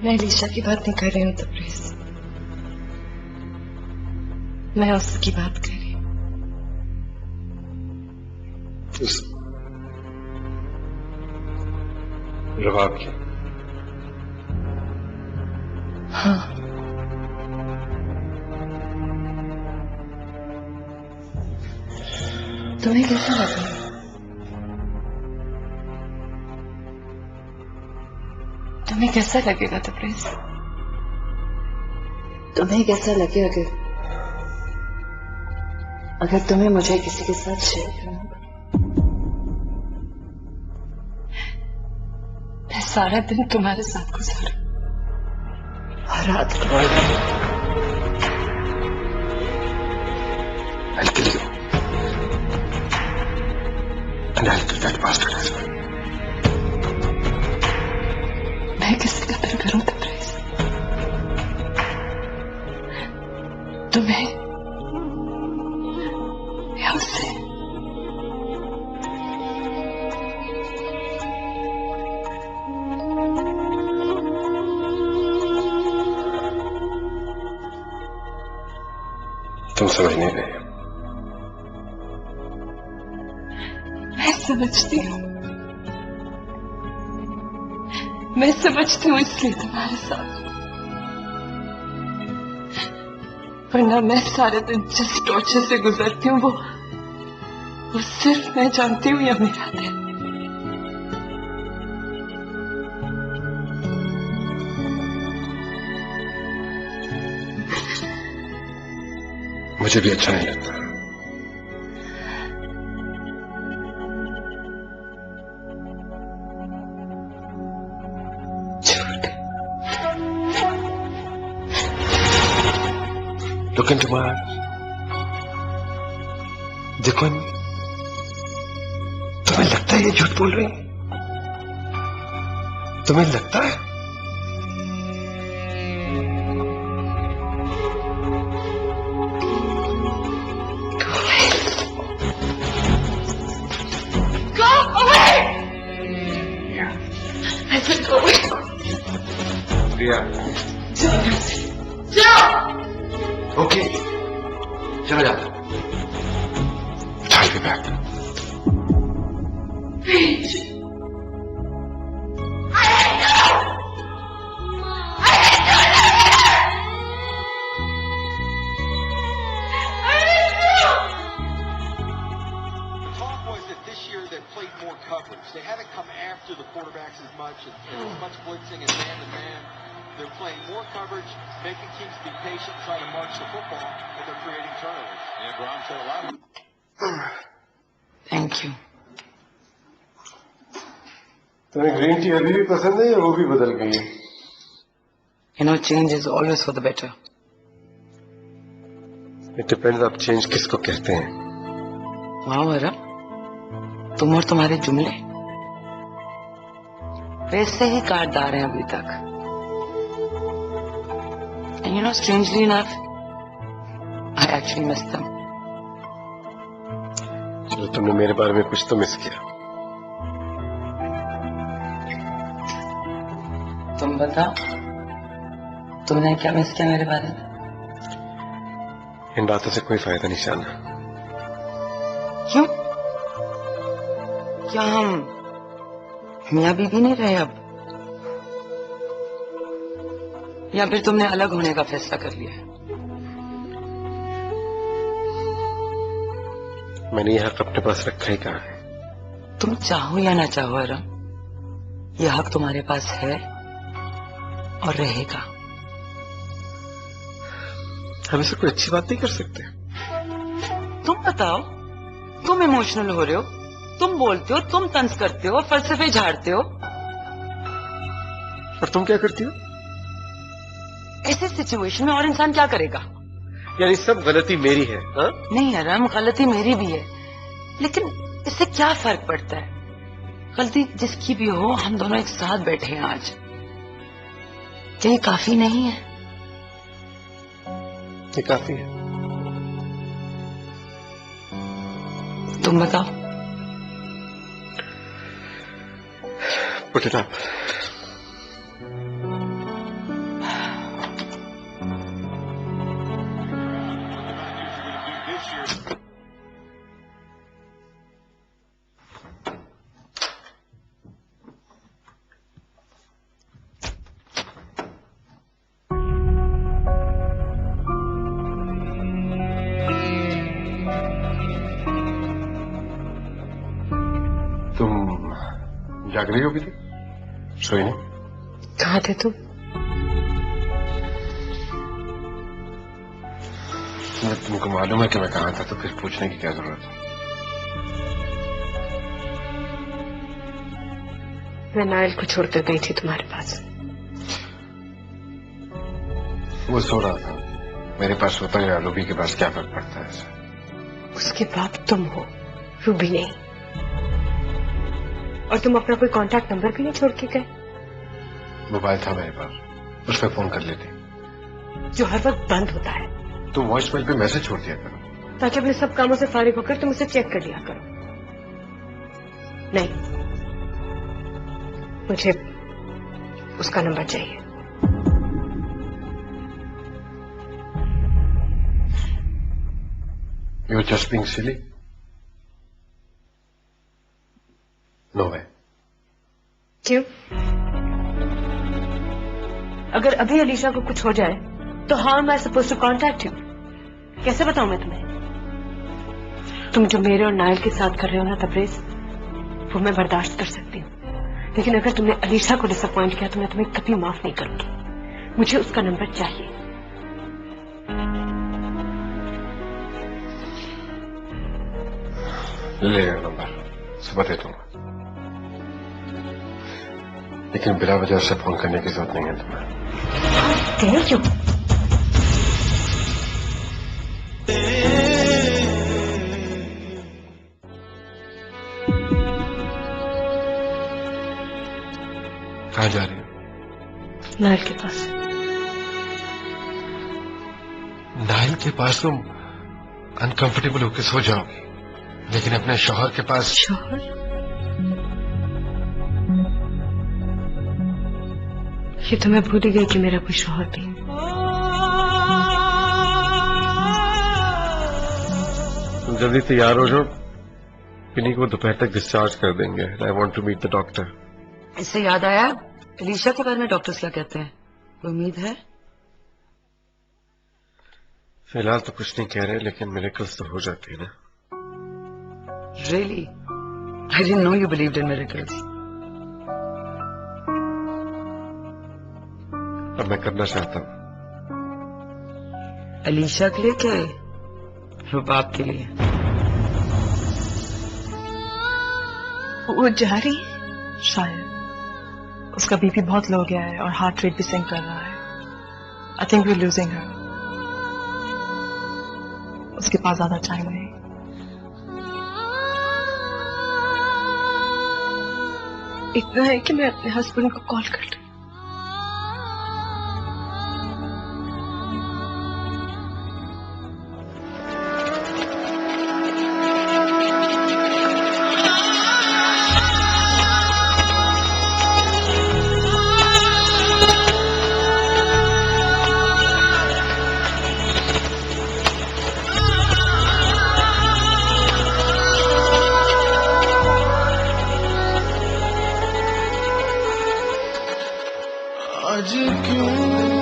मैं अलीशा की बात नहीं कर रही हूँ तबरेज, मैं उसकी बात कर रही हूँ। रवाब की? हाँ, तुम्हें कैसा लगा? तुम्हें कैसा लगेगा तबरेज? तुम्हें कैसा लगेगा अगर तुम्हें मुझे किसी के साथ शेयर करना पड़े? मैं सारा दिन तुम्हारे साथ गुजारा, हर रात को। I'll kill you. And I'll kill that bastard as well. मैं किससे कत्ल करूं तबरेज? तुम्हें या उससे? तुम समझ नहीं रहे। मैं समझती हूँ, मैं समझती हूँ, इसलिए तुम्हारे साथ। वरना मैं सारे दिन जिस टॉर्चर से गुजरती हूँ वो सिर्फ मैं जानती हूँ या मेरा दिल। मुझे भी अच्छा नहीं लगता। Look into my eyes. देखो इनमें। तुम्हें लगता है ये झूठ बोल रही है? तुम्हें लगता है? प्रिया, ओके, चला जाता हूं। I'll be back. They haven't come after the quarterbacks as much and as much blitzing and man-to-man. They're playing more coverage, making teams be patient, trying to march the football, but they're creating turnovers. And Ron said a lot of... Thank you. तुम्हें green tea अभी भी पसंद है या वो भी बदल गई है? You know, change is always for the better. It depends आप चेंज किसको कहते हैं। वाह वरा, तुम और तुम्हारे जुमले वैसे ही कारदार हैं अभी तक। And you know, strangely enough, I actually miss them. चलो तुमने मेरे बारे में कुछ तो मिस किया। तुम बताओ, तुमने क्या मिस किया मेरे बारे में? इन बातों से कोई फायदा नहीं शाना। क्यों? क्या हम मियाँ बीबी नहीं रहे अब? या फिर तुमने अलग होने का फैसला कर लिया है? मैंने यह हक अपने पास रखा ही कहा है। तुम चाहो या ना चाहो अरम, यह हक तुम्हारे पास है और रहेगा। हम इसे कोई अच्छी बात नहीं कर सकते। तुम बताओ, तुम इमोशनल हो रहे हो, तुम बोलते हो, तुम तंज करते हो, फलसफे झाड़ते हो। और तुम क्या करती हो? ऐसे सिचुएशन में और इंसान क्या करेगा? यानी सब गलती मेरी है? हाँ? नहीं अरम, गलती मेरी भी है, लेकिन इससे क्या फर्क पड़ता है? गलती जिसकी भी हो, हम दोनों एक साथ बैठे हैं आज। क्या ये काफी नहीं है? ये काफी है। तुम बताओ। Put it up. जाग रही होगी थी, सोई नहीं? कहाँ थे तुम? तुमको मालूम है कि मैं कहाँ था, तो फिर पूछने की क्या जरूरत है? मैं नायल को छोड़कर गई थी तुम्हारे पास। वो सो रहा था, मेरे पास होता है, रूबी के पास क्या फर्क पड़ता है इससे? उसके बाप तुम हो, रूबी नहीं। और तुम अपना कोई कांटेक्ट नंबर भी नहीं छोड़ के गए? मोबाइल था मेरे पास, उस पर फोन कर लेते। जो हर वक्त बंद होता है। तो वॉइसमेल पे मैसेज छोड़ दिया करो, ताकि अपने सब कामों से फारिग होकर तुम उसे चेक कर लिया करो। नहीं, मुझे उसका नंबर चाहिए। You're just being silly? No way. क्यों? अगर अभी अलीशा को कुछ हो जाए तो how am I suppose to contact you? कैसे बताऊं मैं तुम्हें? तुम जो मेरे और नायल के साथ कर रहे हो ना तबरेज, वो मैं बर्दाश्त कर सकती हूँ, लेकिन अगर तुमने अलीशा को डिसअपॉइंट किया तो मैं तुम्हें कभी माफ नहीं करूंगी। मुझे उसका नंबर चाहिए। ले लेना नंबर, सुबह दे दूंगा, लेकिन बिना वजह से फोन करने की जरूरत नहीं है तुम्हें। क्यों? कहाँ जा रही हो? नायल के पास। नायल के पास तुम अनकंफर्टेबल होकर सो जाओगी, लेकिन अपने शौहर के पास। शौहर? ये तो मैं भूल ही गई कि मेरा कोई शौहर भी है। तुम जल्दी तैयार हो जाओ, पिनी को दोपहर तक डिस्चार्ज कर देंगे। I want to meet the doctor. इससे याद आया, अलीशा के बारे में डॉक्टर्स क्या कहते हैं? कोई उम्मीद है? फिलहाल तो कुछ नहीं कह रहे, लेकिन मिरेकल्स तो हो जाती है ना। Really? I didn't know you believed in miracles. अब मैं करना चाहता हूँ। अलीशा के लिए क्या है? रुबाब के लिए। वो जा रही है शायद। उसका बीपी बहुत लो गया है और हार्ट रेट भी सिंक कर रहा है। I think we losing her. उसके पास ज्यादा टाइम नहीं। इतना है कि मैं अपने हस्बैंड को कॉल कर लूं। आज क्यों